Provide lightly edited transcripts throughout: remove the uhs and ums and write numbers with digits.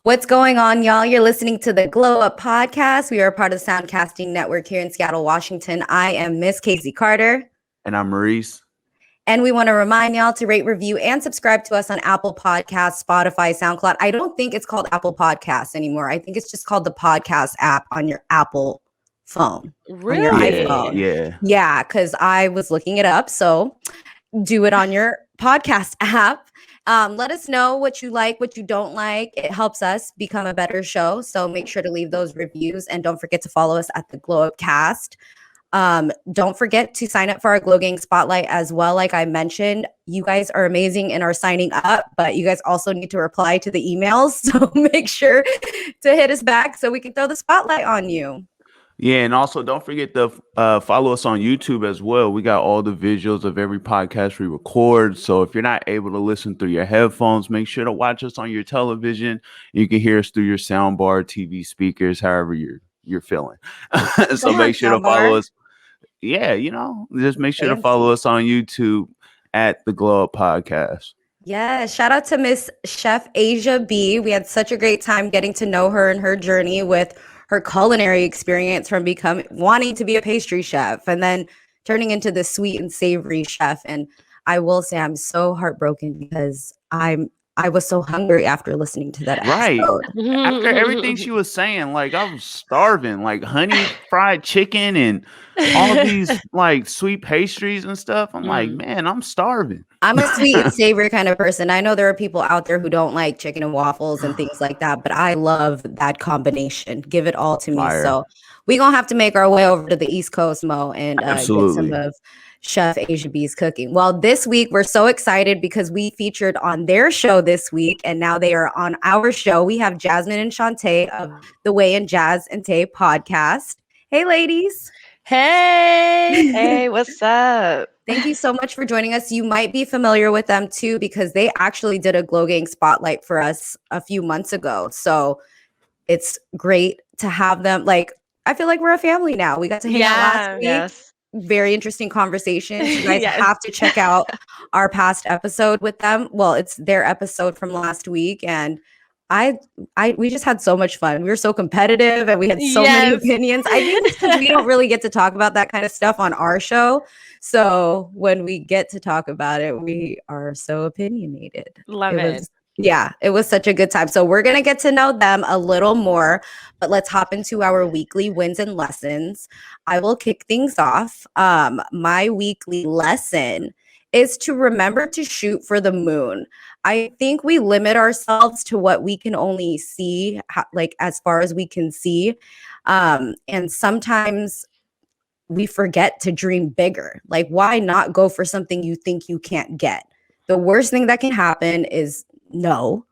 What's going on, y'all? You're listening to the Glow Up Podcast. We are a part of the Soundcasting Network here in Seattle, Washington. I am Miss Casey Carter. And I'm Maurice. And we want to remind y'all to rate, review, and subscribe to us on Apple Podcasts, Spotify, SoundCloud. I don't think it's called Apple Podcasts anymore. I think it's just called the podcast app on your Apple phone. Really? On your iPhone. Yeah, because I was looking it up. So do it on your podcast app. Let us know what you like, what you don't like. It helps us become a better show. So make sure to leave those reviews and don't forget to follow us at the Glow Up Cast. Don't forget to sign up for our Glow Gang Spotlight as well. Like I mentioned, you guys are amazing and are signing up, but you guys also need to reply to the emails. So make sure to hit us back so we can throw the spotlight on you. Yeah, and also don't forget to follow us on YouTube as well. We got all the visuals of every podcast we record. So if you're not able to listen through your headphones, make sure to watch us on your television. You can hear us through your soundbar, TV speakers, however you're feeling. So make sure to follow us. Yeah, just make sure to follow us on YouTube at the Glow Up Podcast. Yeah, shout out to Miss Chef Asia B. We had such a great time getting to know her and her journey with her culinary experience from wanting to be a pastry chef and then turning into the sweet and savory chef. And I will say I'm so heartbroken because I was so hungry after listening to that episode. Right. After everything she was saying, like I was starving, like honey fried chicken and all these like sweet pastries and stuff. I'm like, man, I'm starving. I'm a sweet and savory kind of person. I know there are people out there who don't like chicken and waffles and things like that, but I love that combination. Give it all to me. So we're going to have to make our way over to the East Coast, Mo, and get some of Chef Asia B's cooking. Well, this week we're so excited because we featured on their show this week, and now they are on our show. We have Jasmine and Shantae of the Way in Jazz and Tae podcast. Hey, ladies. Hey, what's up? Thank you so much for joining us. You might be familiar with them too because they actually did a Glow Gang Spotlight for us a few months ago. So it's great to have them. Like, I feel like we're a family now. We got to hang out last week. Yes. Very interesting conversations. You guys have to check out our past episode with them. Well, it's their episode from last week, and we just had so much fun. We were so competitive, and we had so many opinions. I think it's because we don't really get to talk about that kind of stuff on our show. So when we get to talk about it, we are so opinionated. Love it. Yeah, it was such a good time. So we're going to get to know them a little more, but let's hop into our weekly wins and lessons. I will kick things off. My weekly lesson is to remember to shoot for the moon. I think we limit ourselves to what we can only see, like as far as we can see. And sometimes we forget to dream bigger. Like, why not go for something you think you can't get? The worst thing that can happen is no,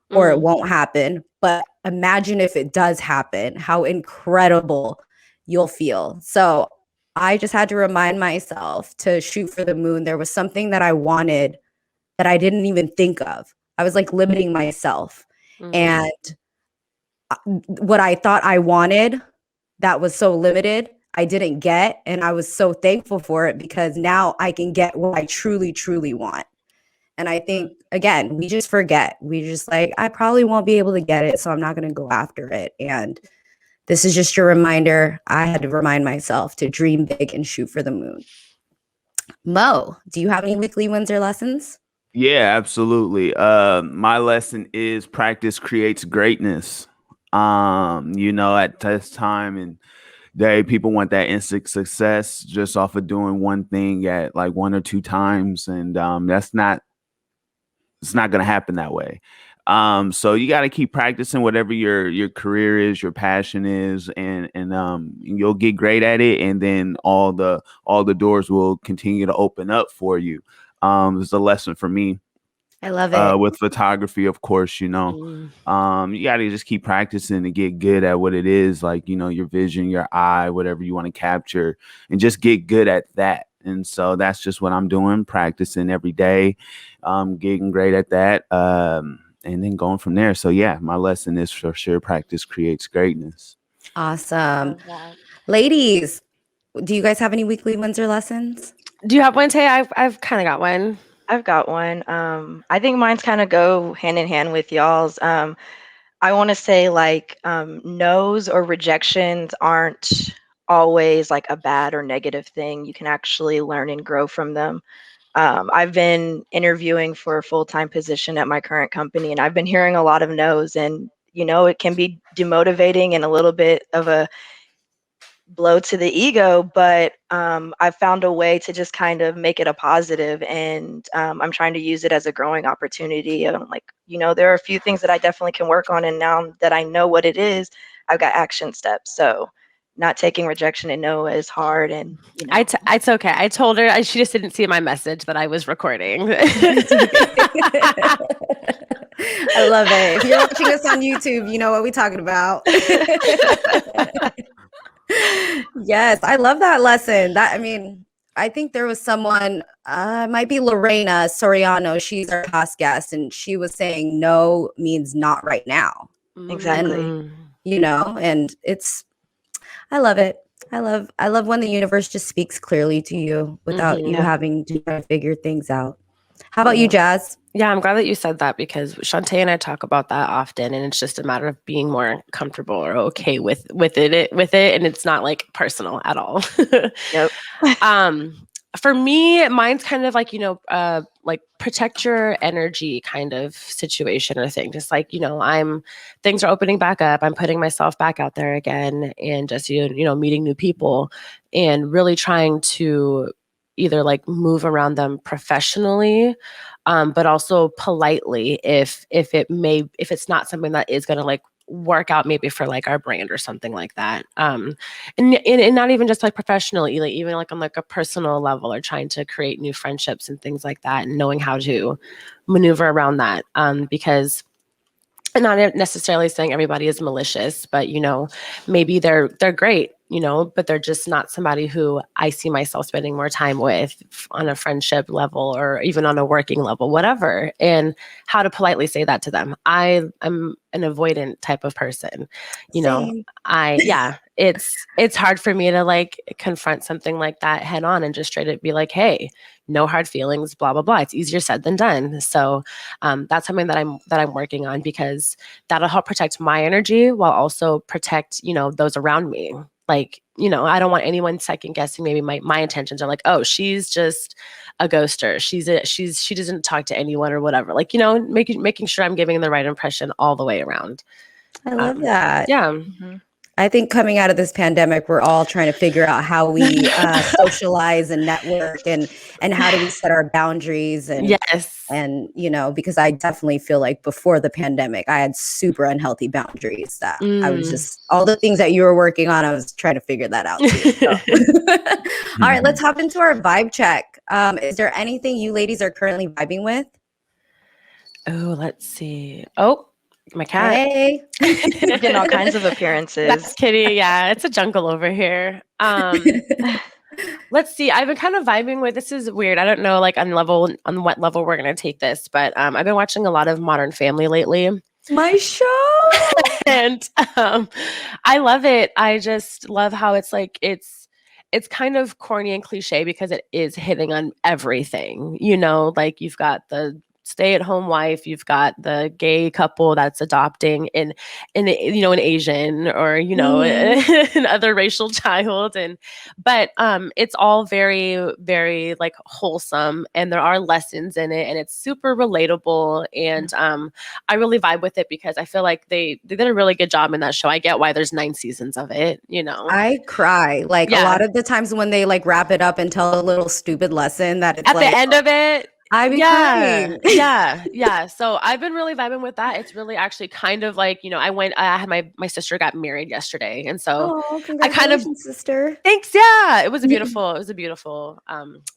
or it won't happen. But imagine if it does happen, how incredible you'll feel. So I just had to remind myself to shoot for the moon. There was something that I wanted that I didn't even think of. I was like limiting myself. And what I thought I wanted that was so limited, I didn't get. And I was so thankful for it because now I can get what I truly, truly want. And I think, again, we just forget. We just like, I probably won't be able to get it, so I'm not going to go after it. And this is just your reminder. I had to remind myself to dream big and shoot for the moon. Mo, do you have any weekly wins or lessons? Yeah, absolutely. My lesson is practice creates greatness. At this time and day, people want that instant success just off of doing one thing at like one or two times. And it's not going to happen that way. So you got to keep practicing whatever your career is, your passion is, and you'll get great at it. And then all the doors will continue to open up for you. It's a lesson for me. I love it. With photography, of course, you got to just keep practicing to get good at what it is, like, your vision, your eye, whatever you want to capture, and just get good at that. And so that's just what I'm doing, practicing every day, getting great at that, and then going from there. So, yeah, my lesson is for sure practice creates greatness. Awesome. Ladies, do you guys have any weekly wins or lessons? Do you have one, Tay? I've kind of got one. I've got one. I think mine's kind of go hand in hand with y'all's. I want to say like no's or rejections aren't always like a bad or negative thing. You can actually learn and grow from them. I've been interviewing for a full-time position at my current company, and I've been hearing a lot of no's, and it can be demotivating and a little bit of a blow to the ego, but I've found a way to just kind of make it a positive, and I'm trying to use it as a growing opportunity. Like, there are a few things that I definitely can work on, and now that I know what it is, I've got action steps. So not taking rejection and no is hard, and It's okay. I told her she just didn't see my message that I was recording. I love it. If you're watching us on YouTube, you know what we're talking about. Yes, I love that lesson. I think there was someone, it might be Lorena Soriano. She's our past guest, and she was saying no means not right now. Exactly. And I love it. I love when the universe just speaks clearly to you without you having to try to figure things out. How about you, Jazz? Yeah, I'm glad that you said that, because Shantae and I talk about that often, and it's just a matter of being more comfortable or okay with it, and it's not like personal at all. Yep. For me, mine's kind of like, like protect your energy kind of situation or thing. Just like, things are opening back up. I'm putting myself back out there again, and just, meeting new people and really trying to either like move around them professionally, but also politely if it's not something that is going to like work out maybe for like our brand or something like that. And not even just like professionally, like even like on like a personal level, or trying to create new friendships and things like that, and knowing how to maneuver around that. Because I'm not necessarily saying everybody is malicious, but maybe they're great, but they're just not somebody who I see myself spending more time with on a friendship level or even on a working level, whatever. And how to politely say that to them. I am an avoidant type of person, Same. It's hard for me to like confront something like that head on and just straight up be like, hey, no hard feelings, blah, blah, blah. It's easier said than done. So that's something that I'm working on, because that'll help protect my energy while also protect, those around me. Like, I don't want anyone second guessing maybe my intentions are like, oh, she's just a ghoster. She doesn't talk to anyone or whatever. Like, making sure I'm giving the right impression all the way around. I love that. Yeah. Mm-hmm. I think coming out of this pandemic, we're all trying to figure out how we socialize and network, and how do we set our boundaries. And yes. And, because I definitely feel like before the pandemic, I had super unhealthy boundaries that I was just, all the things that you were working on, I was trying to figure that out too. So. All right, let's hop into our vibe check. Is there anything you ladies are currently vibing with? Oh, let's see. Oh, my cat. Hey. Getting all kinds of appearances. That's Kitty. Yeah, it's a jungle over here. Let's see. I've been kind of vibing with, this is weird. I don't know like on what level we're going to take this, but I've been watching a lot of Modern Family lately. My show. And I love it. I just love how it's like, it's kind of corny and cliche because it is hitting on everything, like you've got the stay-at-home wife, you've got the gay couple that's adopting an Asian or another racial child, but it's all very, very like wholesome, and there are lessons in it, and it's super relatable, and I really vibe with it because I feel like they did a really good job in that show. I get why there's 9 seasons of it. I cry like a lot of the times when they like wrap it up and tell a little stupid lesson that it's at the end of it. I've been crying. Yeah. So I've been really vibing with that. It's really actually kind of like, I had my sister got married yesterday. And so congratulations, sister. Thanks. Yeah. It was a beautiful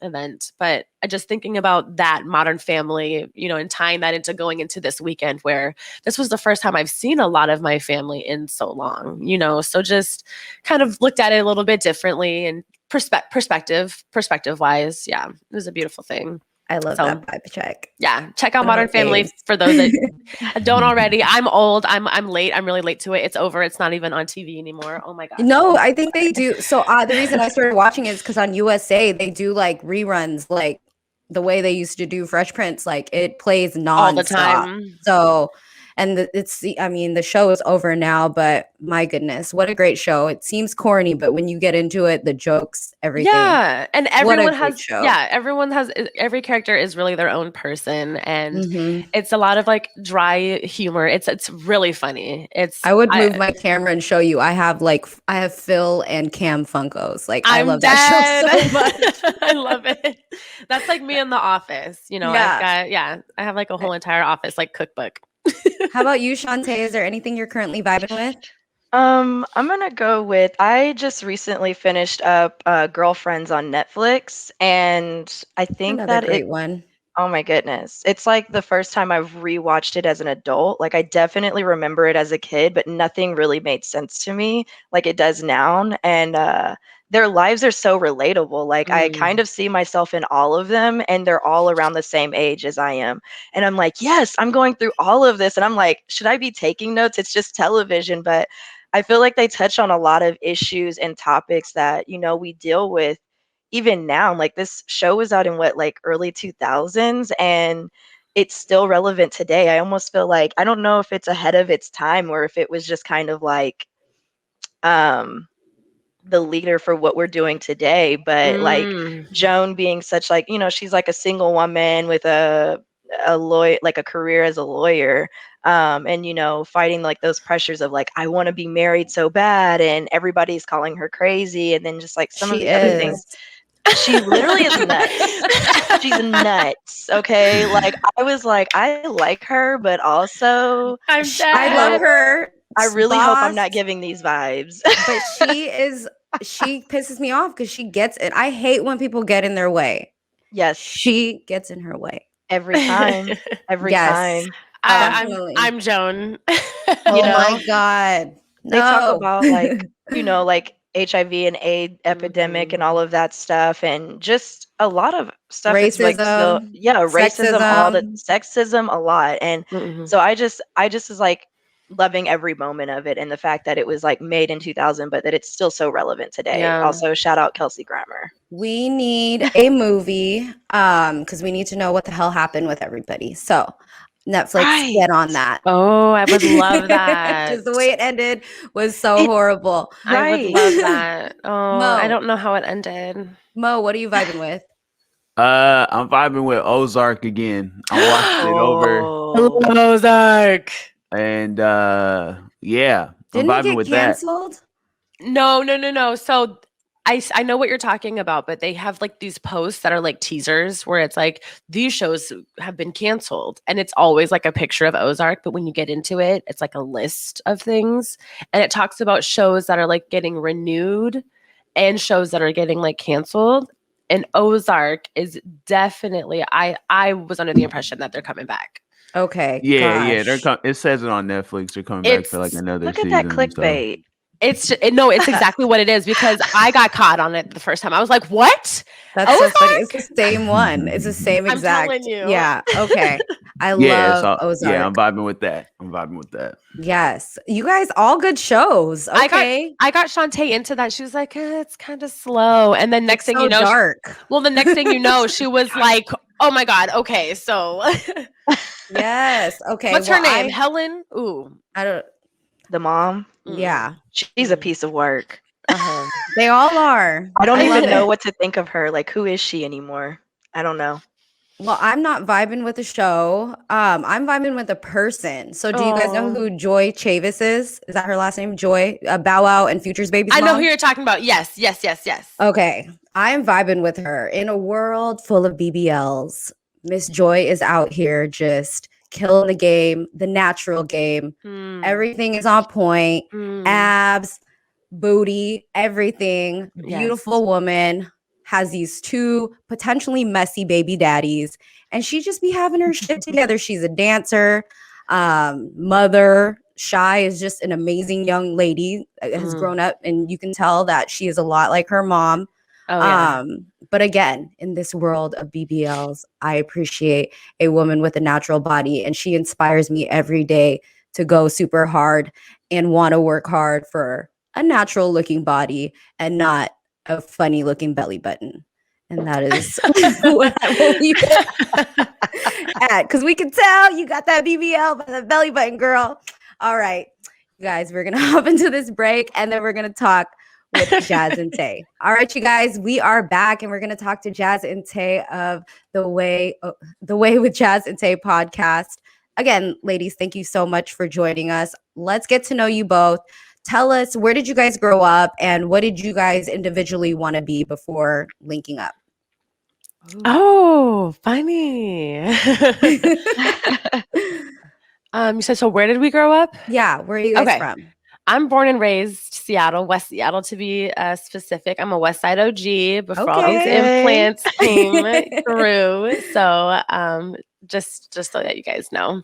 event. But I just thinking about that Modern Family, and tying that into going into this weekend where this was the first time I've seen a lot of my family in so long, so just kind of looked at it a little bit differently and perspective wise. Yeah. It was a beautiful thing. I love that vibe check. Yeah. Check out Modern Family for those that don't already. I'm old. I'm late. I'm really late to it. It's over. It's not even on TV anymore. Oh my God. No, I think they do. So the reason I started watching is because on USA, they do like reruns, like the way they used to do Fresh Prince. Like it plays nonstop. All the time. So, And the show is over now, but my goodness, what a great show. It seems corny, but when you get into it, the jokes, everything. Yeah, and What a everyone great has show. everyone has every character is really their own person, and Mhm. it's a lot of like dry humor. It's really funny. I would move my camera and show you. I have Phil and Cam Funkos. Like I I'm love that show so much. I love it. That's like me in the office. You know, Yeah. I have like a whole entire office like cookbook. How about you, Shantae? Is there anything you're currently vibing with? I'm gonna go with I just recently finished up Girlfriends on Netflix, and I think Another that great one. oh my goodness. It's like the first time I've rewatched it as an adult. Like I definitely remember it as a kid, but nothing really made sense to me like it does now. And their lives are so relatable. Like I kind of see myself in all of them, and they're all around the same age as I am. And I'm like, yes, I'm going through all of this. And I'm like, should I be taking notes? It's just television, but I feel like they touch on a lot of issues and topics that, we deal with even now. Like this show was out in what, like early 2000s, and it's still relevant today. I almost feel like I don't know if it's ahead of its time or if it was just kind of like um the leader for what we're doing today. But like Joan being such like, she's like a single woman with a lawyer, like a career as a lawyer, and fighting like those pressures of like I want to be married so bad, and everybody's calling her crazy, and then just like some of She the other things. She literally is nuts. She's nuts. Okay. Like I was like, I like her, but also I'm dead. I love her. I really hope I'm boss, not giving these vibes. but she pisses me off because she gets it. I hate when people get in their way. Yes. She gets in her way. Every time. Every time. I'm Joan. Oh my God. They talk about like, like HIV and AIDS epidemic and all of that stuff, and just a lot of stuff. Racism, it's like racism, all the sexism, a lot. And so I just was like loving every moment of it, and the fact that it was like made in 2000, but that it's still so relevant today. Yeah. Also, shout out Kelsey Grammer. We need a movie because we need to know what the hell happened with everybody. So Netflix, get on that. Oh, I would love that. Because the way it ended was so horrible. I would love that. Oh, I don't know how it ended. Mo, what are you vibing with? I'm vibing with Ozark again. I watched it over Ozark. And yeah, Didn't I'm it vibing get with canceled? No. So I know what you're talking about, but they have like these posts that are like teasers where it's like these shows have been canceled, and it's always like a picture of Ozark, but when you get into it, it's like a list of things, and it talks about shows that are like getting renewed and shows that are getting like canceled. And Ozark is definitely I was under the impression that they're coming back. Okay. Yeah. It says it on Netflix. They're coming back for like another season. Look at that clickbait. It's exactly what it is, because I got caught on it the first time. I was like, "What? That's so funny. It's the same one. It's the same exact. I'm telling you. Yeah. Okay. I love Ozark. Yeah, I'm vibing with that. Yes. You guys, all good shows. Okay. I got Shantae into that. She was like, it's kind of slow. And then next thing you know, dark. The next thing you know, she was like, oh my God. Okay. So yes. Okay. What's her name? Helen? Ooh. I don't. The mom? Yeah. She's a piece of work. They all are. I don't even know what to think of her. Like, who is she anymore? I don't know. Well, I'm not vibing with the show. I'm vibing with a person. So do you guys know who Joy Chavis is? Is that her last name? Joy? Bow Wow and Future's baby's mom? I know who you're talking about. Yes. Okay. I am vibing with her. In a world full of BBLs, Miss Joy is out here just killing the game, the natural game. Everything is on point. Abs, booty, everything. Beautiful woman. Has these two potentially messy baby daddies, and she just be having her shit together. She's a dancer, mother. Shy is just an amazing young lady, has grown up, and you can tell that she is a lot like her mom. But again, in this world of BBLs, I appreciate a woman with a natural body, and she inspires me every day to go super hard and want to work hard for a natural looking body and not a funny looking belly button. And that is what I will leave it at, because we can tell you got that BBL by the belly button, girl. All right, you guys, we're gonna hop into this break, and then we're gonna talk with Jazz and Tae. All right, you guys, we are back, and we're gonna talk to Jazz and Tae of the Way with Jazz and Tae podcast. Again, ladies, thank you so much for joining us. Let's get to know you both. Tell us, where did you guys grow up, and what did you guys individually want to be before linking up? Oh, funny. You said, so where did we grow up? Yeah, where are you guys from? I'm born and raised Seattle, West Seattle to be specific. I'm a West Side OG before all these implants came through. So just so that you guys know.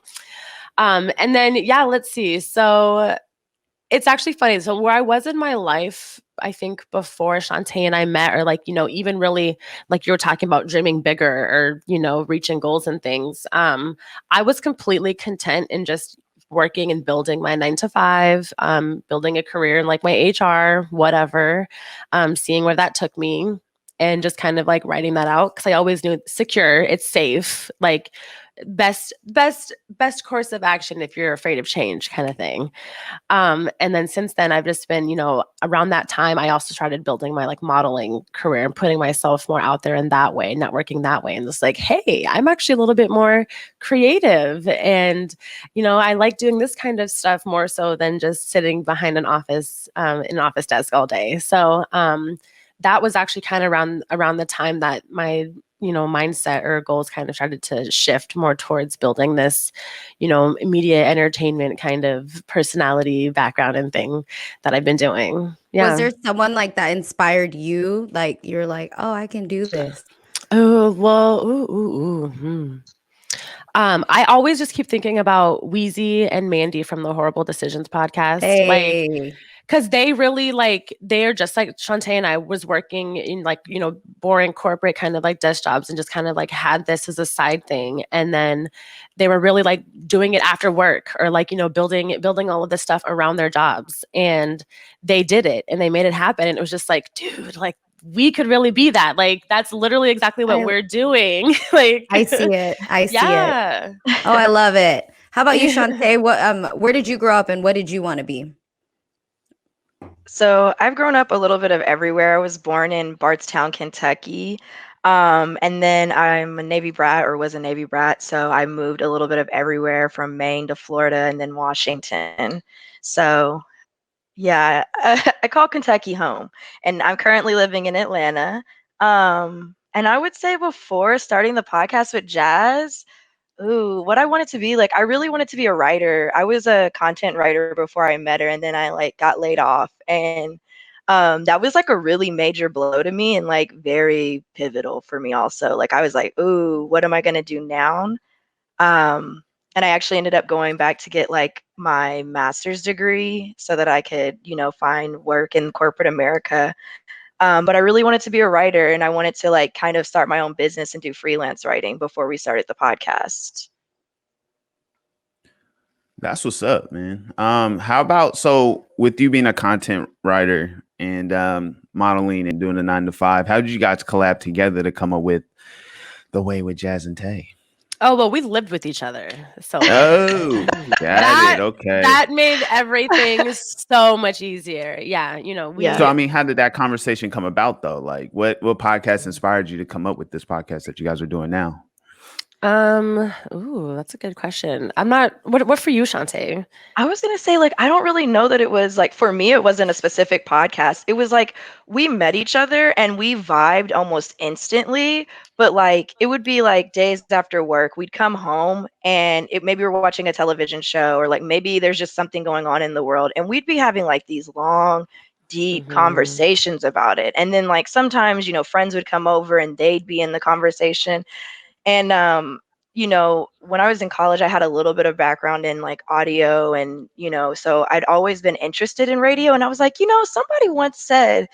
And then, yeah, let's see. So it's actually funny. So where I was in my life, I think before Shantae and I met, or like, even really like you were talking about dreaming bigger or, reaching goals and things. I was completely content in just working and building my 9-to-5, building a career in like my HR, whatever, seeing where that took me and just kind of like writing that out. Cause I always knew it's secure, it's safe, like best course of action if you're afraid of change kind of thing. And then since then I've just been, around that time, I also started building my like modeling career and putting myself more out there in that way, networking that way. And just like, hey, I'm actually a little bit more creative. And, I like doing this kind of stuff more so than just sitting behind an office desk all day. So that was actually kind of around the time that my mindset or goals kind of started to shift more towards building this, media entertainment kind of personality background and thing that I've been doing. Yeah. Was there someone like that inspired you? Like you're like, oh, I can do this. Oh, well, I always just keep thinking about Wheezy and Mandy from the Horrible Decisions podcast. Hey. Because they really they're just like Shantae and I was working in boring corporate kind of like desk jobs and just kind of like had this as a side thing. And then they were really like doing it after work or like, building all of this stuff around their jobs. And they did it and they made it happen. And it was just like, dude, like we could really be that. Like that's literally exactly what we're doing. Like I see it. I see it. Oh, I love it. How about you, Shantae? Where did you grow up and what did you want to be? So I've grown up a little bit of everywhere. I was born in Bardstown, Kentucky. And then I'm a Navy brat or was a Navy brat. So I moved a little bit of everywhere from Maine to Florida and then Washington. So yeah, I call Kentucky home and I'm currently living in Atlanta. And I would say before starting the podcast with Jazz, what I wanted to be, like, I really wanted to be a writer. I was a content writer before I met her, and then I like got laid off. And that was like a really major blow to me and like very pivotal for me also. Like I was like, ooh, what am I gonna do now? And I actually ended up going back to get like my master's degree so that I could, find work in corporate America. But I really wanted to be a writer and I wanted to like kind of start my own business and do freelance writing before we started the podcast. That's what's up, man. How about, so with you being a content writer and modeling and doing the 9-to-5, how did you guys collab together to come up with The Way with Jazz and Tae? Oh, well, we lived with each other. So got it. Okay. That made everything so much easier. Yeah. So, I mean, how did that conversation come about though? Like what podcast inspired you to come up with this podcast that you guys are doing now? That's a good question. What for you, Shantae? I was going to say, like, I don't really know that it was like, for me, it wasn't a specific podcast. It was like, we met each other and we vibed almost instantly, but like, it would be like days after work, we'd come home and maybe we're watching a television show or like, maybe there's just something going on in the world. And we'd be having like these long, deep conversations about it. And then like, sometimes, friends would come over and they'd be in the conversation. And, when I was in college, I had a little bit of background in like audio and, so I'd always been interested in radio. And I was like, somebody once said,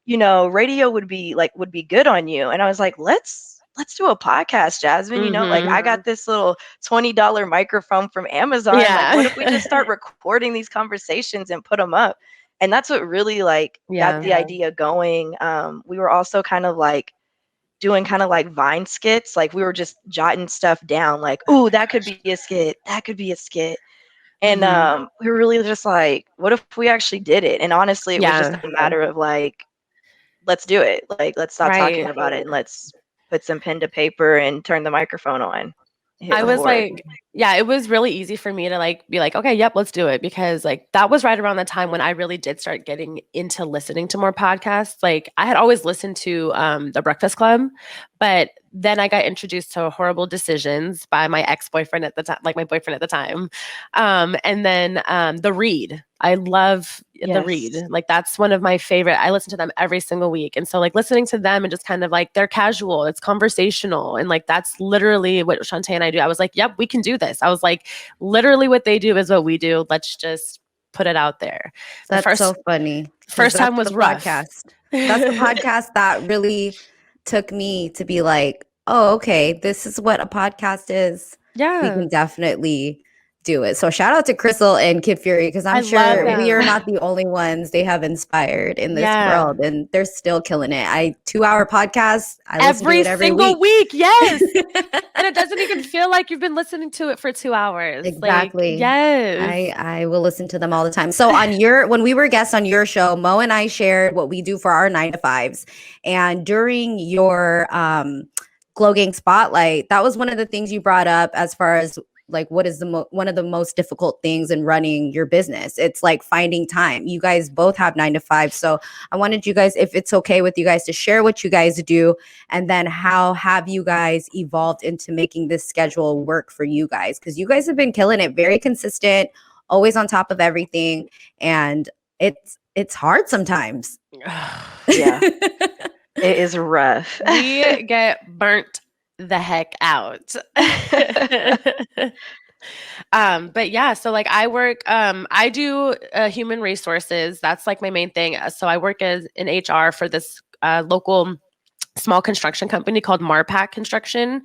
radio would be good on you. And I was like, let's do a podcast, Jasmine. Like I got this little $20 microphone from Amazon. Yeah. Like, what if we just start recording these conversations and put them up? And that's what really got the idea going. We were also kind of like, doing kind of like Vine skits. Like we were just jotting stuff down, like, "Ooh, that could be a skit. That could be a skit." And we were really just like, what if we actually did it? And honestly, it was just a matter of like, let's do it. Like, let's stop talking about it and let's put some pen to paper and turn the microphone on. I was like, yeah, it was really easy for me to like be like, okay, yep, let's do it, because like that was right around the time when I really did start getting into listening to more podcasts. Like I had always listened to The Breakfast Club, but then I got introduced to Horrible Decisions by my ex-boyfriend at the time, like my boyfriend at the time. And then The Read. I love The Read. Like that's one of my favorite. I listen to them every single week. And so like listening to them and just kind of like, they're casual, it's conversational. And like, that's literally what Shantae and I do. I was like, yep, we can do this. I was like, literally what they do is what we do. Let's just put it out there. That's so funny. First time was rough. That's the podcast that really took me to be like, oh, okay, this is what a podcast is. Yeah. We can definitely do it. So shout out to Crystal and Kid Fury, because I'm sure we are not the only ones they have inspired in this world, and they're still killing it. 2-hour podcast. I listen to it every single week. Yes. And it doesn't even feel like you've been listening to it for 2 hours. Exactly. Like, yes. I will listen to them all the time. So when we were guests on your show, Mo and I shared what we do for our 9-to-5s. And during your Glow Gang Spotlight, that was one of the things you brought up as far as like what is one of the most difficult things in running your business. It's like finding time. You guys both have 9-to-5. So I wanted you guys, if it's okay with you guys, to share what you guys do, and then how have you guys evolved into making this schedule work for you guys? Because you guys have been killing it, very consistent, always on top of everything. And it's hard sometimes. Yeah. It is rough. We get burnt the heck out. But yeah, so like I work, I do human resources. That's like my main thing. So I work as in HR for this local small construction company called Marpac Construction.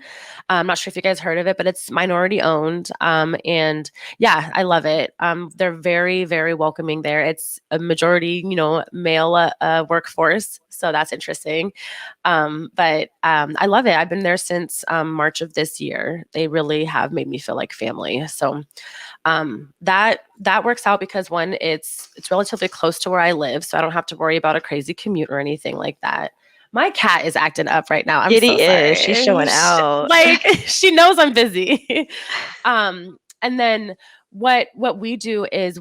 I'm not sure if you guys heard of it, but it's minority owned. And yeah, I love it. They're very, very welcoming there. It's a majority, male workforce. So that's interesting. But I love it. I've been there since March of this year. They really have made me feel like family. So that works out because one, it's relatively close to where I live. So I don't have to worry about a crazy commute or anything like that. My cat is acting up right now. Kitty is. She's showing out. Like she knows I'm busy. And then what we do is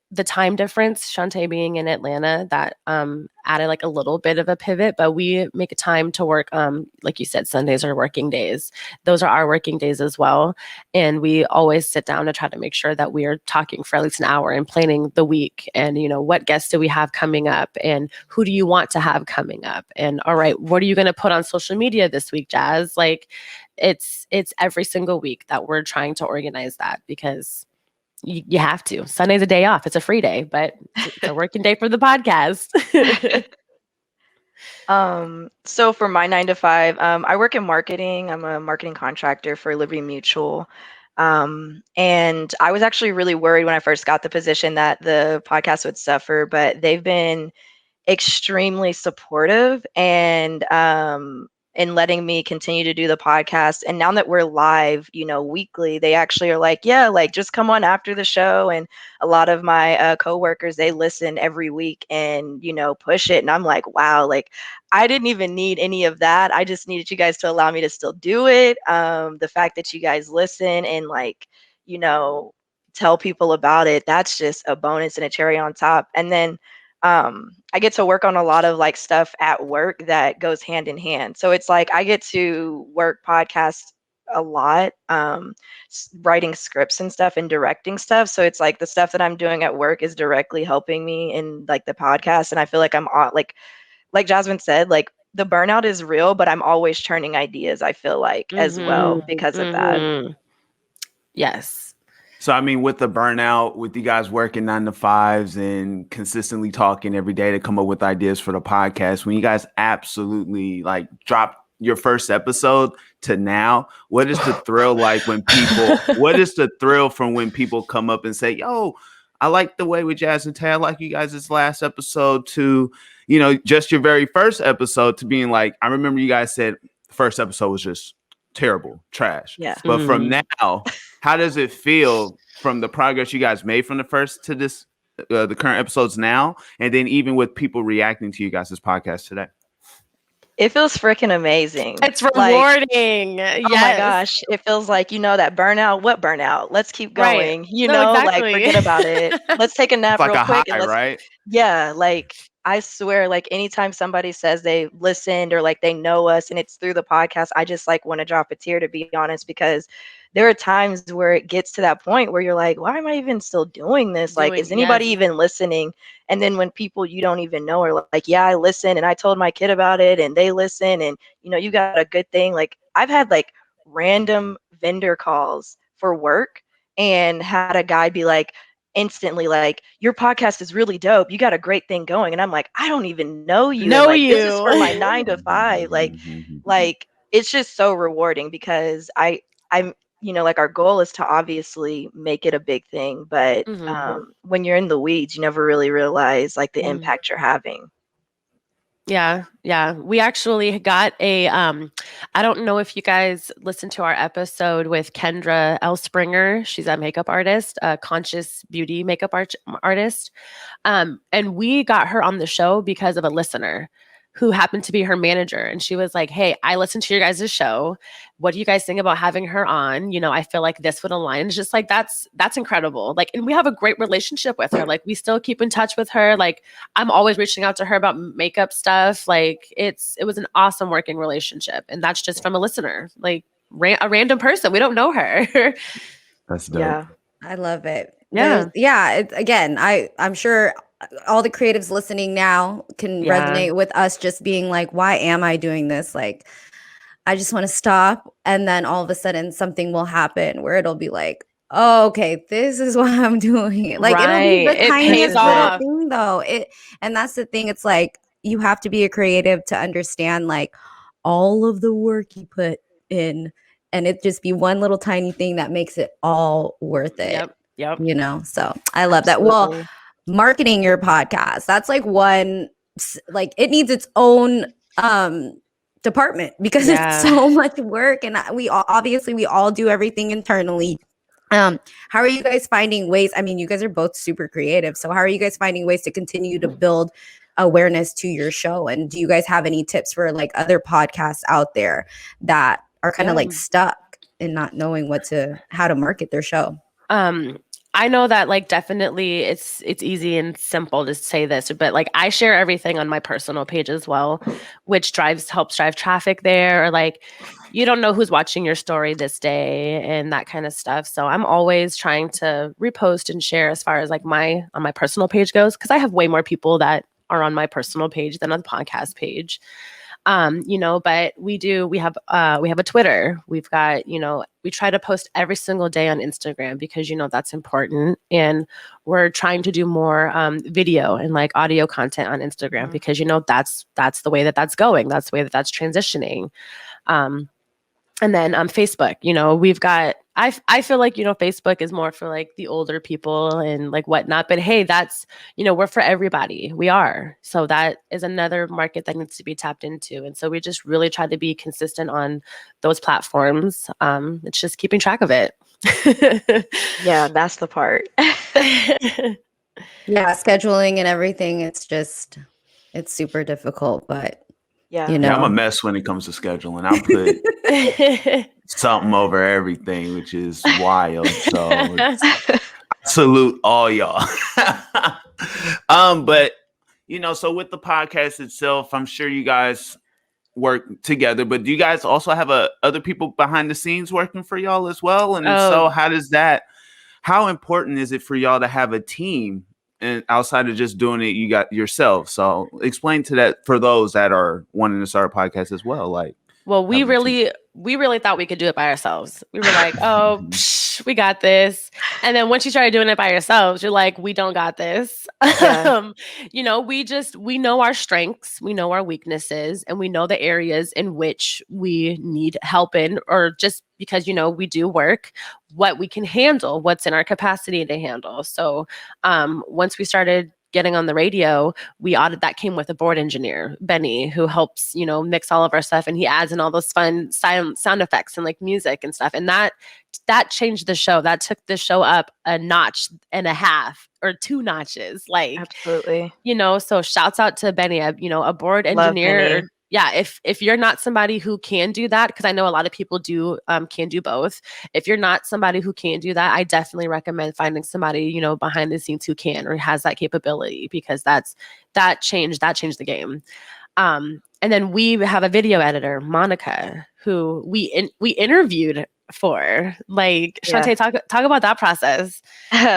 the time difference, Shantae being in Atlanta, that added like a little bit of a pivot, but we make a time to work. Like you said, Sundays are working days. Those are our working days as well. And we always sit down to try to make sure that we are talking for at least an hour and planning the week. And, what guests do we have coming up? And who do you want to have coming up? And all right, what are you going to put on social media this week, Jazz? Like it's every single week that we're trying to organize that, because you have to. Sunday's a day off. It's a free day, but it's a working day for the podcast. So for my 9-to-5, I work in marketing. I'm a marketing contractor for Liberty Mutual. And I was actually really worried when I first got the position that the podcast would suffer, but they've been extremely supportive and in letting me continue to do the podcast. And now that we're live, weekly, they actually are like, yeah, like just come on after the show. And a lot of my coworkers, they listen every week and, push it. And I'm like, wow, like I didn't even need any of that. I just needed you guys to allow me to still do it. The fact that you guys listen and like, tell people about it, that's just a bonus and a cherry on top. And then I get to work on a lot of like stuff at work that goes hand in hand. So it's like I get to work podcasts a lot, writing scripts and stuff and directing stuff. So it's like the stuff that I'm doing at work is directly helping me in like the podcast. And I feel like I'm like Jasmine said, like the burnout is real, but I'm always churning ideas, I feel like, as well because of that. Yes. So, I mean, with the burnout, with you guys working 9-to-5s and consistently talking every day to come up with ideas for the podcast, when you guys absolutely like drop your first episode to now, what is the thrill like when people, what is the thrill from when people come up and say, yo, I like the way with Jazz and Tae. I like you guys' last episode to, just your very first episode to being like, I remember you guys said the first episode was just terrible, trash. Yeah. But from now, how does it feel from the progress you guys made from the first to this, the current episodes now, and then even with people reacting to you guys' podcast today? It feels freaking amazing. It's rewarding. Oh my gosh. It feels like, that burnout. What burnout? Let's keep going. Right. Like forget about it. Let's take a nap It's like real a quick. high, right? Yeah. Like I swear, like anytime somebody says they listened or like they know us and it's through the podcast, I just like want to drop a tear, to be honest, because there are times where it gets to that point where you're like, why am I even still doing this? Like, is anybody even listening? And then when people you don't even know are like, yeah, I listen and I told my kid about it and they listen and, you got a good thing. Like I've had like random vendor calls for work and had a guy be like, instantly like, your podcast is really dope. You got a great thing going. And I'm like, I don't even know you. This is for my 9 to 5. Like it's just so rewarding because I'm like our goal is to obviously make it a big thing, but when you're in the weeds, you never really realize like the impact you're having. Yeah. We actually got a I don't know if you guys listened to our episode with Kendra L. Springer. She's a makeup artist, a conscious beauty makeup artist. And we got her on the show because of a listener who happened to be her manager. And she was like, hey, I listened to your guys' show. What do you guys think about having her on? I feel like this would align. It's just like, that's incredible. Like, and we have a great relationship with her. Like, we still keep in touch with her. Like, I'm always reaching out to her about makeup stuff. Like, it was an awesome working relationship. And that's just from a listener, like a random person. We don't know her. That's dope. Yeah. I love it. Yeah. Again, I'm sure all the creatives listening now can resonate with us just being like, why am I doing this? Like, I just want to stop. And then all of a sudden something will happen where it'll be like, oh, okay, this is what I'm doing. Like, it'll be the tiniest little thing though. And that's the thing. It's like, you have to be a creative to understand like all of the work you put in, and it just be one little tiny thing that makes it all worth it. Yep. So I love that. Well, marketing your podcast, that's like one, like it needs its own department because it's so much work, and we all do everything internally. How are you guys finding ways? I mean, you guys are both super creative, so how are you guys finding ways to continue to build awareness to your show? And do you guys have any tips for like other podcasts out there that are kind of like stuck in not knowing how to market their show? I know that like definitely it's easy and simple to say this, but like I share everything on my personal page as well, which helps drive traffic there, or like you don't know who's watching your story this day and that kind of stuff. So I'm always trying to repost and share as far as like on my personal page goes, because I have way more people that are on my personal page than on the podcast page. But we have a Twitter. We've got, we try to post every single day on Instagram because, that's important. And we're trying to do more video and like audio content on Instagram because, that's the way that's going. That's the way that's transitioning. And then Facebook, we've got, I feel like, Facebook is more for like the older people and like whatnot, but hey, that's, we're for everybody. We are. So that is another market that needs to be tapped into. And so we just really try to be consistent on those platforms. It's just keeping track of it. Yeah, that's the part. Yeah, scheduling and everything. It's super difficult, but yeah, I'm a mess when it comes to scheduling. I'll put something over everything, which is wild. So salute all y'all. But so with the podcast itself, I'm sure you guys work together, but do you guys also have other people behind the scenes working for y'all as well? And so how important is it for y'all to have a team? And outside of just doing it, you got yourself. So explain to that for those that are wanting to start a podcast as well. Like, well, we we really thought we could do it by ourselves. We were like, oh, we got this. And then once you started doing it by yourselves, you're like, we don't got this. Yeah. You know, we know our strengths, we know our weaknesses, and we know the areas in which we need help in, or just because, you know, we do work, what we can handle, what's in our capacity to handle. So once we started getting on the radio, that came with a board engineer, Benny, who helps, you know, mix all of our stuff, and he adds in all those fun sound effects and like music and stuff. And that changed the show. That took the show up a notch and a half or 2 notches. Like, Absolutely. you know, so shouts out to Benny, you know, a board Love engineer. Benny. Yeah, if you're not somebody who can do that, because I know a lot of people can do both. If you're not somebody who can do that, I definitely recommend finding somebody, you know, behind the scenes who can or has that capability, because that changed the game. And then we have a video editor, Monica, who we interviewed for. Like, Shantae, talk about that process.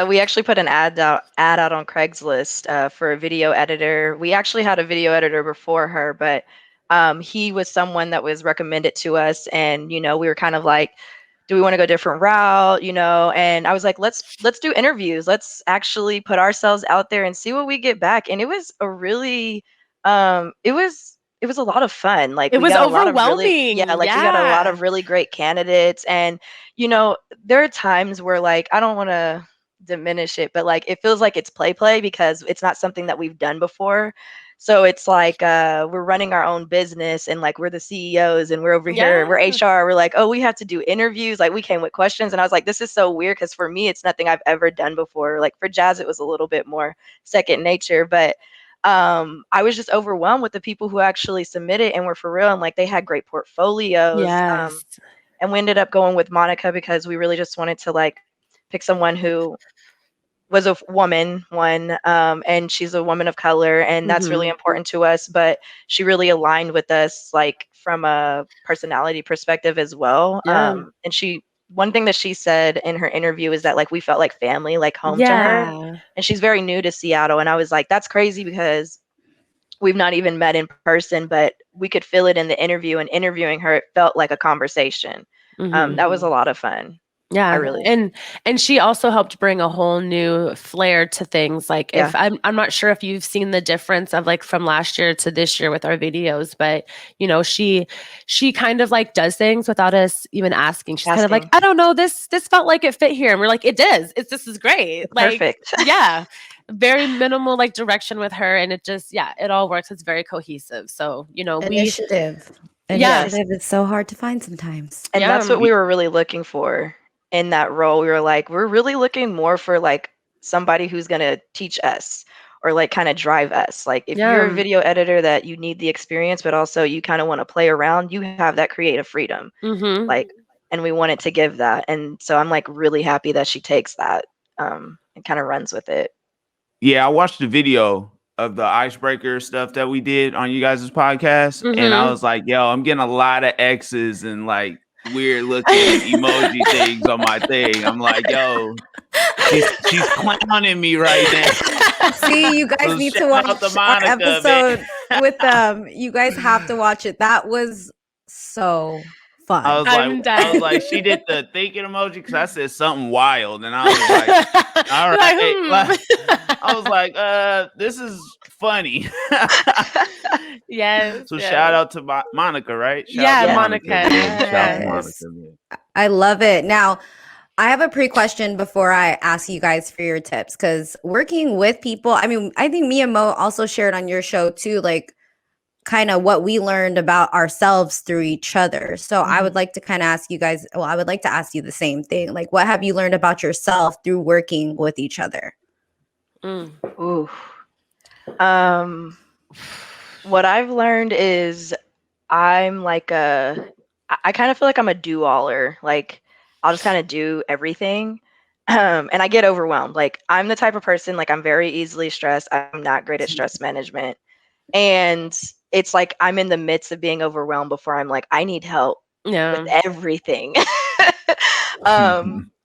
We actually put an ad out on Craigslist for a video editor. We actually had a video editor before her, but he was someone that was recommended to us, and you know, we were kind of like, do we want to go a different route, you know? And I was like, let's do interviews. Let's actually put ourselves out there and see what we get back. And it was a really it was a lot of fun. Like, It we was got a lot of overwhelming. we got a lot of really great candidates. And you know, there are times where, like, I don't want to diminish it, but like, it feels like it's play because it's not something that we've done before. So it's like we're running our own business, and like, we're the CEOs, and we're over here, we're HR. We're like, oh, we have to do interviews. Like, we came with questions, and I was like, this is so weird, because for me, it's nothing I've ever done before. Like, for Jazz, it was a little bit more second nature, but I was just overwhelmed with the people who actually submitted and were for real, and like, they had great portfolios. Yes. And we ended up going with Monica because we really just wanted to like pick someone who was a woman, and she's a woman of color, and that's really important to us. But she really aligned with us, like, from a personality perspective as well. Yeah. And one thing that she said in her interview is that, like, we felt like family, like home to her. And she's very new to Seattle, and I was like, that's crazy, because we've not even met in person, but we could feel it in the interview, and interviewing her, it felt like a conversation. That was a lot of fun. Yeah, really. and she also helped bring a whole new flair to things. Like, if I'm not sure if you've seen the difference of like from last year to this year with our videos, but you know, she kind of like does things without us even asking. She's kind of like, I don't know, this felt like it fit here, and we're like, it does. This is great. Like, perfect. Yeah, very minimal like direction with her, and it just it all works. It's very cohesive. So you know, initiative. It's so hard to find sometimes, and that's what we were really looking for in that role. We were like, we're really looking more for like somebody who's going to teach us, or like kind of drive us. Like, if you're a video editor that you need the experience, but also you kind of want to play around, you have that creative freedom. Like, and we wanted to give that. And so I'm like really happy that she takes that and kind of runs with it. Yeah, I watched the video of the icebreaker stuff that we did on you guys' podcast, and I was like, yo, I'm getting a lot of X's and like weird looking emoji things on my thing. I'm like, yo, she's clowning me right now. See, you guys need to watch our episode with them. You guys have to watch it. That was so fun. I was like, she did the thinking emoji because I said something wild, and I was like, all right. I was like, this is funny. Yes. So shout out to Monica, right? Monica. Shout out Monica. I love it. Now, I have a pre-question before I ask you guys for your tips, because working with people, I mean, I think me and Mo also shared on your show too, like kind of what we learned about ourselves through each other. So I would like to kind of ask you guys, well, I would like to ask you the same thing. Like, what have you learned about yourself through working with each other? Ooh. What I've learned is I'm like I kind of feel like I'm a do-aller. Like, I'll just kind of do everything. And I get overwhelmed. Like, I'm the type of person, like, I'm very easily stressed. I'm not great at stress management. And it's like I'm in the midst of being overwhelmed before I'm like, I need help with everything.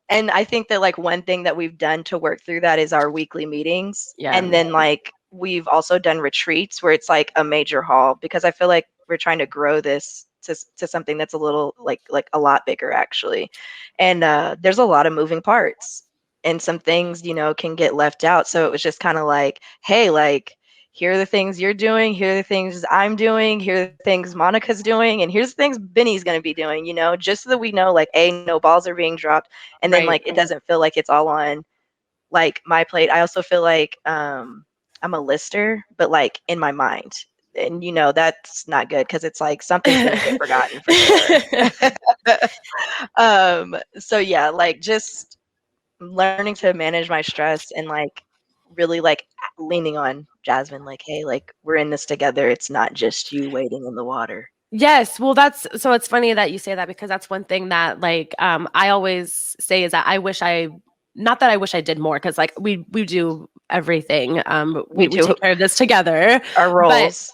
And I think that like one thing that we've done to work through that is our weekly meetings. And then like we've also done retreats where it's like a major haul, because I feel like we're trying to grow this to something that's a little like a lot bigger actually. And there's a lot of moving parts, and some things, can get left out. So it was just kind of like, hey, like, here are the things you're doing, here are the things I'm doing, here are the things Monica's doing, and here's the things Benny's going to be doing, just so that we know, like, no balls are being dropped, and then like it doesn't feel like it's all on like my plate. I also feel like I'm a lister, but like in my mind, and that's not good because it's like something's going to get forgotten for sure. So yeah, like just learning to manage my stress and like really like leaning on Jasmine, like, hey, like we're in this together. It's not just you wading in the water. Yes. Well, so it's funny that you say that, because that's one thing that like I always say is that not that I wish I did more, because like we do everything. We take care of this together. Our roles.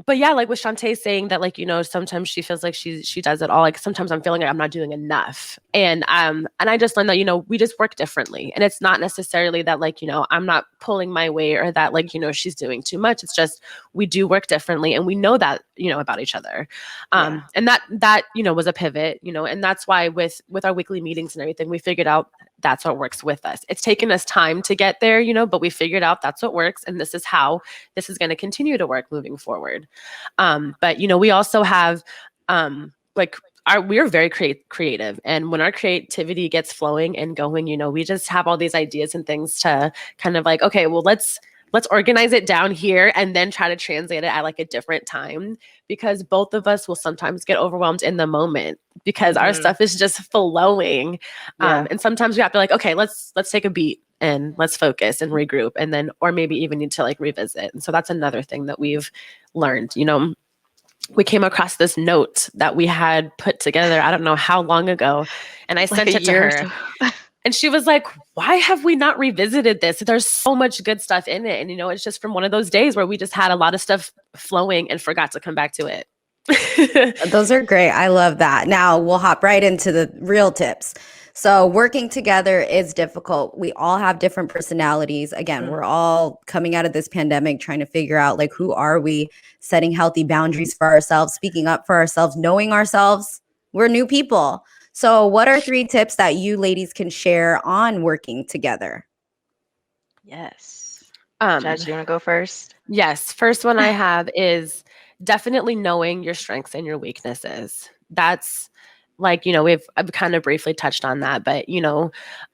But yeah, like with Shantae saying that, like, sometimes she feels like she does it all. Like sometimes I'm feeling like I'm not doing enough. And I just learned that, we just work differently. And it's not necessarily that like, I'm not pulling my weight, or that like, she's doing too much. It's just, we do work differently, and we know that, about each other. And that, was a pivot, and that's why with our weekly meetings and everything, we figured out that's what works with us. It's taken us time to get there, but we figured out that's what works. And this is how this is going to continue to work moving forward. But, we also have, we're very creative. And when our creativity gets flowing and going, we just have all these ideas and things to kind of like, okay, well, let's organize it down here and then try to translate it at like a different time, because both of us will sometimes get overwhelmed in the moment because our stuff is just flowing. And sometimes we have to like, okay, let's take a beat and let's focus and regroup, and then, or maybe even need to like revisit. And so that's another thing that we've learned. We came across this note that we had put together, I don't know how long ago, and I sent it to her. And she was like, why have we not revisited this? There's so much good stuff in it. And, it's just from one of those days where we just had a lot of stuff flowing and forgot to come back to it. Those are great. I love that. Now we'll hop right into the real tips. So working together is difficult. We all have different personalities. Again, we're all coming out of this pandemic trying to figure out like, who are we, setting healthy boundaries for ourselves, speaking up for ourselves, knowing ourselves. We're new people. So what are 3 tips that you ladies can share on working together? Yes. Jazz, do you want to go first? Yes. First one I have is definitely knowing your strengths and your weaknesses. That's like, I've kind of briefly touched on that, but,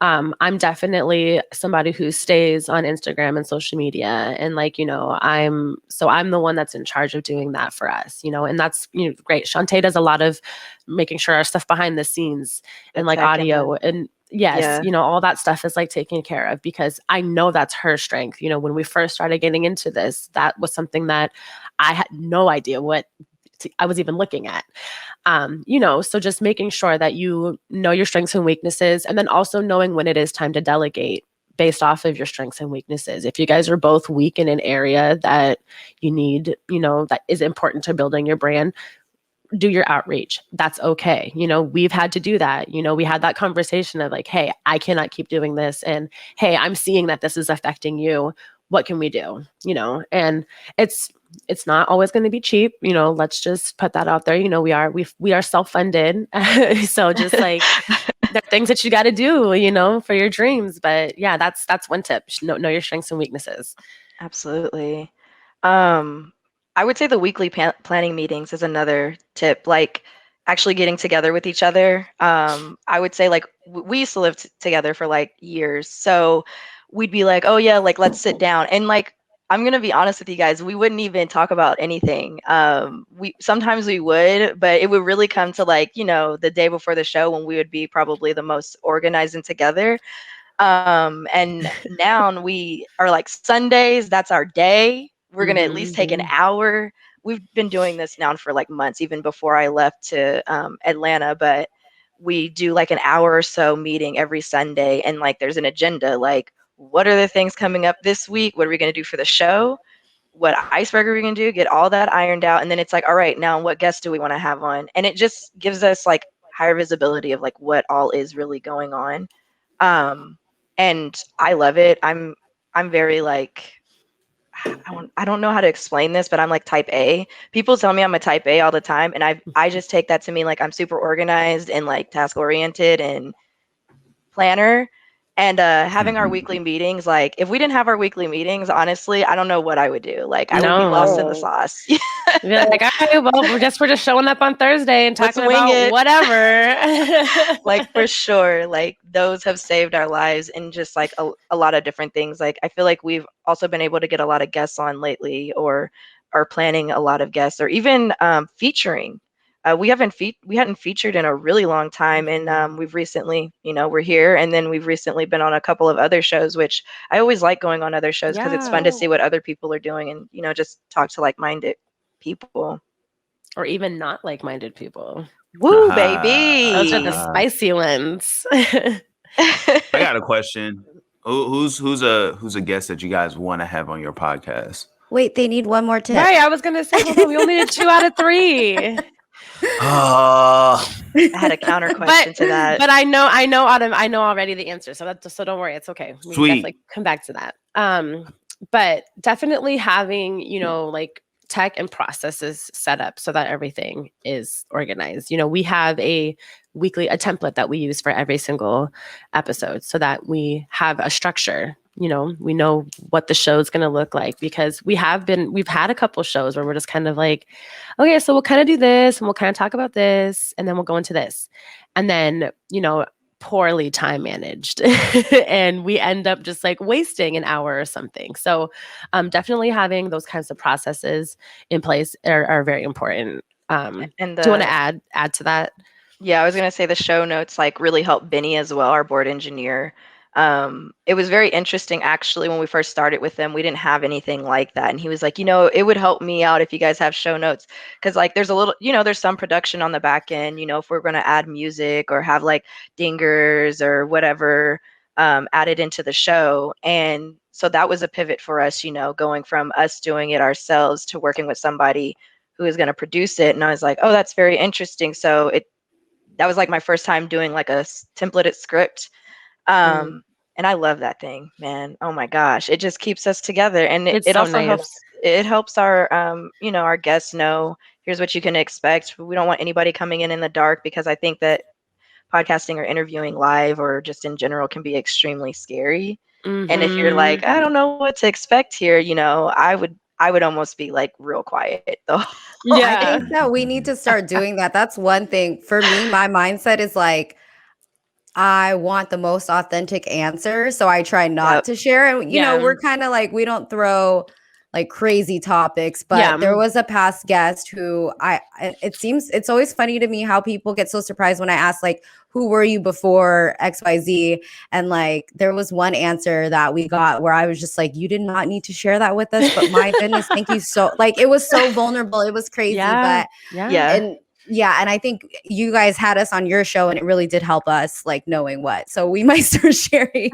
I'm definitely somebody who stays on Instagram and social media. And like, I'm the one that's in charge of doing that for us, and that's, great. Shantae does a lot of making sure our stuff behind the scenes and like audio and all that stuff is like taken care of, because I know that's her strength. When we first started getting into this, that was something that I had no idea what I was even looking at. So just making sure that you know your strengths and weaknesses, and then also knowing when it is time to delegate based off of your strengths and weaknesses. If you guys are both weak in an area that you need, that is important to building your brand, do your outreach. That's okay. We've had to do that. We had that conversation of like, hey, I cannot keep doing this. And hey, I'm seeing that this is affecting you. What can we do? And it's not always going to be cheap. Let's just put that out there. We are self-funded. So just like there are things that you got to do, for your dreams. But yeah, that's one tip. Know your strengths and weaknesses. Absolutely. I would say the weekly planning meetings is another tip, like actually getting together with each other. I would say like we used to live together for like years. So we'd be like, oh yeah, like let's sit down. And like, I'm going to be honest with you guys, we wouldn't even talk about anything. Sometimes we would, but it would really come to like, the day before the show when we would be probably the most organized and together. And now we are like Sundays, that's our day. We're going to at least take an hour. We've been doing this now for like months, even before I left to Atlanta, but we do like an hour or so meeting every Sunday. And like, there's an agenda, like, what are the things coming up this week? What are we going to do for the show? What icebreaker are we going to do? Get all that ironed out. And then it's like, all right, now what guests do we want to have on? And it just gives us like higher visibility of like what all is really going on. And I love it. I'm very like, I don't know how to explain this, but I'm like type A. People tell me I'm a type A all the time, and I just take that to mean like I'm super organized and like task oriented and planner. And having our weekly meetings, like if we didn't have our weekly meetings, honestly, I don't know what I would do. Like I would be lost in the sauce. You're like, all right, well, we're just showing up on Thursday and Let's talking wing about it. whatever. Like for sure, like those have saved our lives in just like a lot of different things. Like I feel like we've also been able to get a lot of guests on lately, or are planning a lot of guests, or even featuring. We hadn't featured in a really long time, and we've recently, we're here, and then we've recently been on a couple of other shows, which I always like going on other shows because it's fun to see what other people are doing, and just talk to like-minded people, or even not like-minded people. Woo, baby! Those are the spicy ones. I got a question. Who's a guest that you guys want to have on your podcast? Wait, they need one more tip. Right, I was gonna say, hold on, we only did 2 out of 3. I had a counter question to that, but I know already the answer, so don't worry, it's okay. We can definitely come back to that. But definitely having like tech and processes set up so that everything is organized. We have a template that we use for every single episode so that we have a structure. We know what the show is going to look like, because we've had a couple shows where we're just kind of like, okay, so we'll kind of do this and we'll kind of talk about this and then we'll go into this. And then, poorly time managed and we end up just like wasting an hour or something. So definitely having those kinds of processes in place are very important. And do you want to add to that? Yeah, I was going to say the show notes like really helped Benny as well, our board engineer. It was very interesting actually when we first started with him. We didn't have anything like that, and he was like, it would help me out if you guys have show notes, because like there's a little, there's some production on the back end, if we're going to add music or have like dingers or whatever added into the show. And so that was a pivot for us, going from us doing it ourselves to working with somebody who is going to produce it. And I was like, oh, that's very interesting. So that was like my first time doing like a templated script. And I love that thing, man. Oh my gosh. It just keeps us together. And it also helps our, our guests know, here's what you can expect. We don't want anybody coming in the dark, because I think that podcasting or interviewing live or just in general can be extremely scary. Mm-hmm. And if you're like, I don't know what to expect here, I would almost be like real quiet though. Yeah. I think that we need to start doing that. That's one thing for me. My mindset is like, I want the most authentic answer, so I try not to share. And we're kind of like, we don't throw like crazy topics, but there was a past guest who it's always funny to me how people get so surprised when I ask like, who were you before XYZ? And like, there was one answer that we got where I was just like, you did not need to share that with us, but my goodness, thank you. So like, it was so vulnerable. It was crazy, but and I think you guys had us on your show and it really did help us like knowing what. So we might start sharing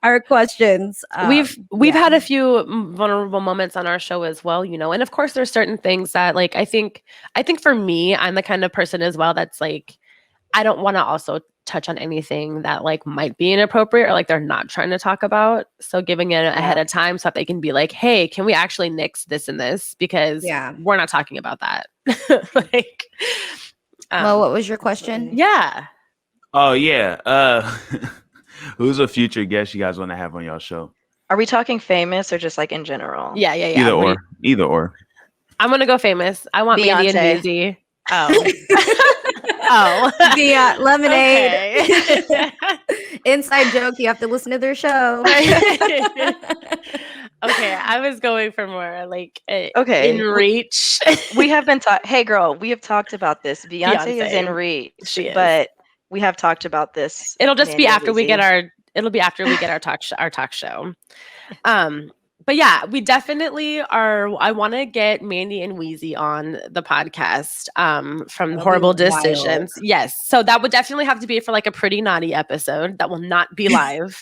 our questions. We've had a few vulnerable moments on our show as well, and of course there's certain things that like, I think for me, I'm the kind of person as well that's like, I don't want to also touch on anything that like might be inappropriate or like they're not trying to talk about. So giving it ahead of time so that they can be like, hey, can we actually nix this and this? Because we're not talking about that. Like, well, what was your question? Yeah. Oh yeah. Who's a future guest you guys want to have on y'all show? Are we talking famous or just like in general? Yeah. Either or. I'm gonna go famous. I want Mandy and Weezy. The lemonade. Okay. Inside joke. You have to listen to their show. Okay, I was going for more like in reach. We have been hey girl, we have talked about this. Beyonce is in reach. She is. But we have talked about this. It'll just be after we get our talk show. But yeah, we definitely are. I want to get Mandy and Weezy on the podcast from Horrible Decisions. Yes. So that would definitely have to be for like a Pretty Naughty episode that will not be live.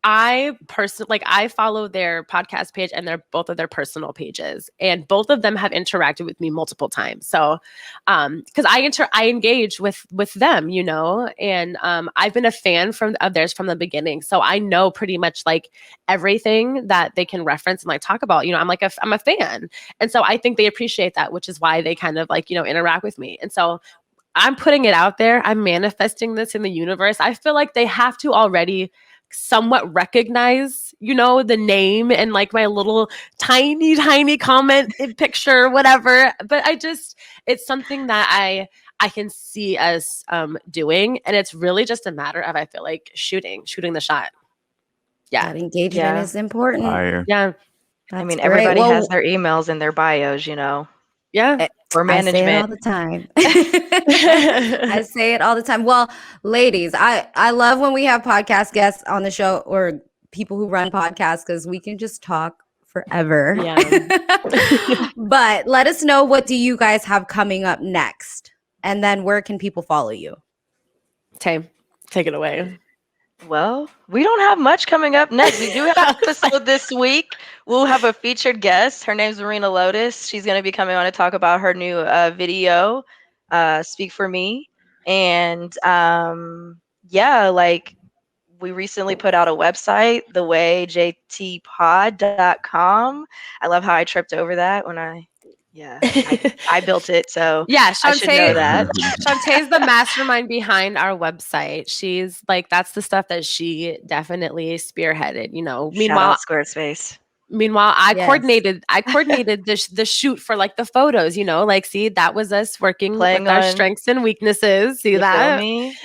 I personally, I follow their podcast page and they're both of their personal pages, and both of them have interacted with me multiple times. So, because I engage with them, and I've been a fan of theirs from the beginning, so I know pretty much like everything that they can reference and like talk about. I'm I'm a fan, and so I think they appreciate that, which is why they kind of like interact with me, and so. I'm putting it out there. I'm manifesting this in the universe. I feel like they have to already somewhat recognize, the name and like my little tiny comment picture, whatever. But it's something that I can see us doing. And it's really just a matter of, I feel like shooting the shot. Yeah. That engagement is important. Fire. Yeah. That's great. Everybody Well, has their emails in their bios, Yeah. For management. I say it all the time. I say it all the time. Well, ladies, I love when we have podcast guests on the show or people who run podcasts because we can just talk forever. Yeah. But let us know, what do you guys have coming up next? And then where can people follow you? Tay, take it away. Well, we don't have much coming up next. We do have an episode this week. We'll have a featured guest. Her name's Marina Lotus. She's going to be coming on to talk about her new video, Speak For Me. And we recently put out a website, thewayjtpod.com. I love how I tripped over that when I built it, so yeah, I should know that. Shantae's the mastermind behind our website. She's like, that's the stuff that she definitely spearheaded. Meanwhile, Squarespace. Meanwhile, I coordinated the shoot for like the photos. See, that was us working with our strengths and weaknesses. See that? Me?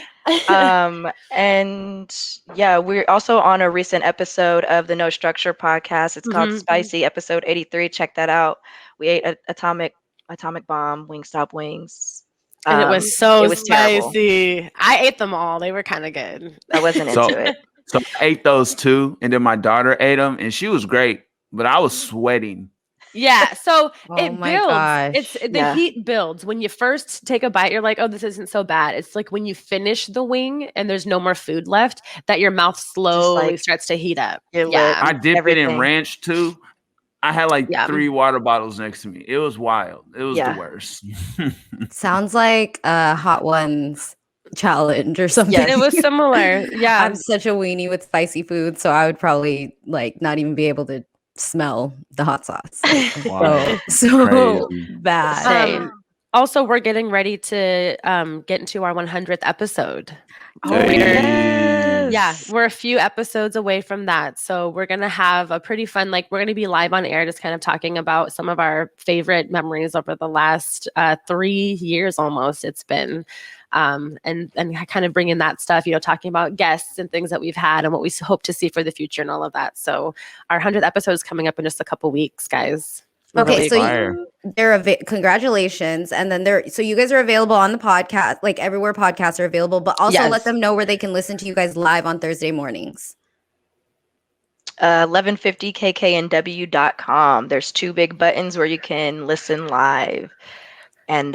And yeah, we're also on a recent episode of the No Structure podcast. It's called Spicy, episode 83. Check that out. We ate atomic bomb, Wingstop wings. And it was spicy. Terrible. I ate them all. They were kind of good. I wasn't into it. So I ate those too, and then my daughter ate them, and she was great, but I was sweating. Yeah, so it builds. Gosh. The heat builds. When you first take a bite, you're like, oh, this isn't so bad. It's like when you finish the wing and there's no more food left, that your mouth slowly starts to heat up. Yeah, I dipped it in ranch too. I had like 3 water bottles next to me. It was wild. It was the worst. Sounds like a Hot Ones challenge or something. Yeah, it was similar. Yeah. I'm such a weenie with spicy food, so I would probably like not even be able to smell the hot sauce. Wow. So bad. Also, we're getting ready to get into our 100th episode. Yeah, we're a few episodes away from that. So we're going to have a pretty fun, we're going to be live on air, just kind of talking about some of our favorite memories over the last 3 years almost it's been. And kind of bringing that stuff, talking about guests and things that we've had and what we hope to see for the future and all of that. So our 100th episode is coming up in just a couple weeks, guys. Okay, so congratulations, and then so you guys are available on the podcast, like everywhere podcasts are available, but also let them know where they can listen to you guys live on Thursday mornings. 1150kknw.com. There's 2 big buttons where you can listen live. And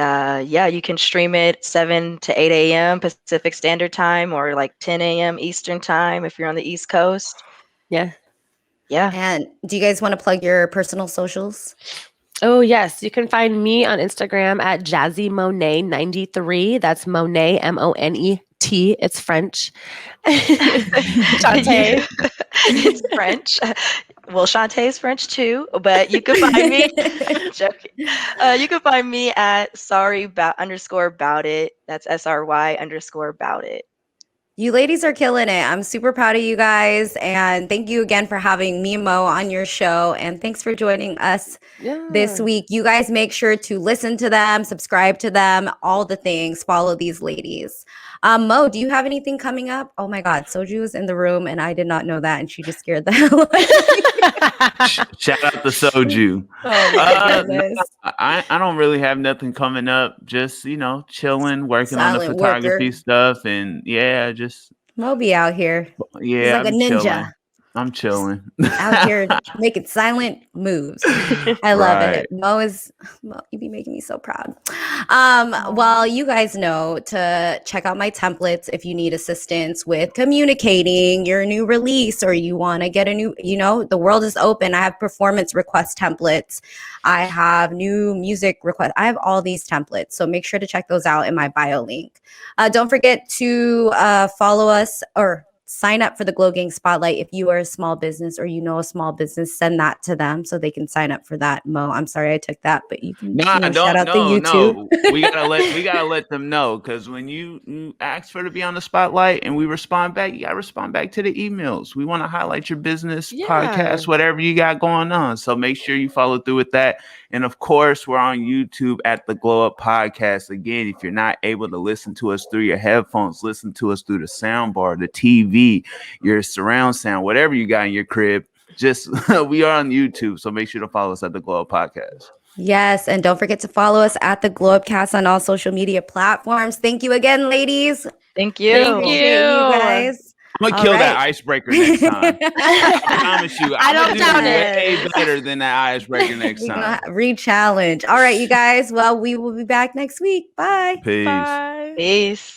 you can stream it 7 to 8 a.m. Pacific Standard Time or like 10 a.m. Eastern Time if you're on the East Coast. Yeah. Yeah. And do you guys want to plug your personal socials? Oh, yes. You can find me on Instagram at JazzyMonet93. That's Monet, Monet. It's French. Shantae. It's French. Well, Shantae is French too, but you can find me. Joking. You can find me at _about it. That's SRY_about it. You ladies are killing it. I'm super proud of you guys. And thank you again for having me and Mo on your show. And thanks for joining us this week. You guys make sure to listen to them, subscribe to them, all the things, follow these ladies. Mo, do you have anything coming up? Oh my God, Soju is in the room and I did not know that. And she just scared the hell out of me. Shout out to Soju. Oh my goodness. I don't really have nothing coming up. Just, chilling, working on the Silent photography worker. stuff. And just Mo be out here. yeah, He's like a I'm ninja. chilling. I'm chilling. Out here making silent moves. I love Right. it. Mo, you be making me so proud. Well, you guys know to check out my templates if you need assistance with communicating your new release or you want to get a new, the world is open. I have performance request templates. I have new music requests. I have all these templates. So make sure to check those out in my bio link. Don't forget to follow us or sign up for the Glow Gang Spotlight. If you are a small business or you know a small business, send that to them so they can sign up for that. Mo, I'm sorry I took that, but you can shout out the YouTube. No. We gotta let them know, because when you ask to be on the spotlight and we respond back, you gotta respond back to the emails. We want to highlight your business, podcast, whatever you got going on. So make sure you follow through with that. And of course, we're on YouTube at the Glow Up Podcast. Again, if you're not able to listen to us through your headphones, listen to us through the sound bar, the TV, your surround sound, whatever you got in your crib. Just we are on YouTube, so make sure to follow us at the Glow Up Podcast. Yes, and don't forget to follow us at the Glow Upcast on all social media platforms. Thank you again, ladies. Thank you. Appreciate you guys. I'm gonna kill that icebreaker next time. I promise you. I don't doubt it. Way better than that icebreaker next time. Re-challenge. All right, you guys. Well, we will be back next week. Bye. Peace. Bye. Peace.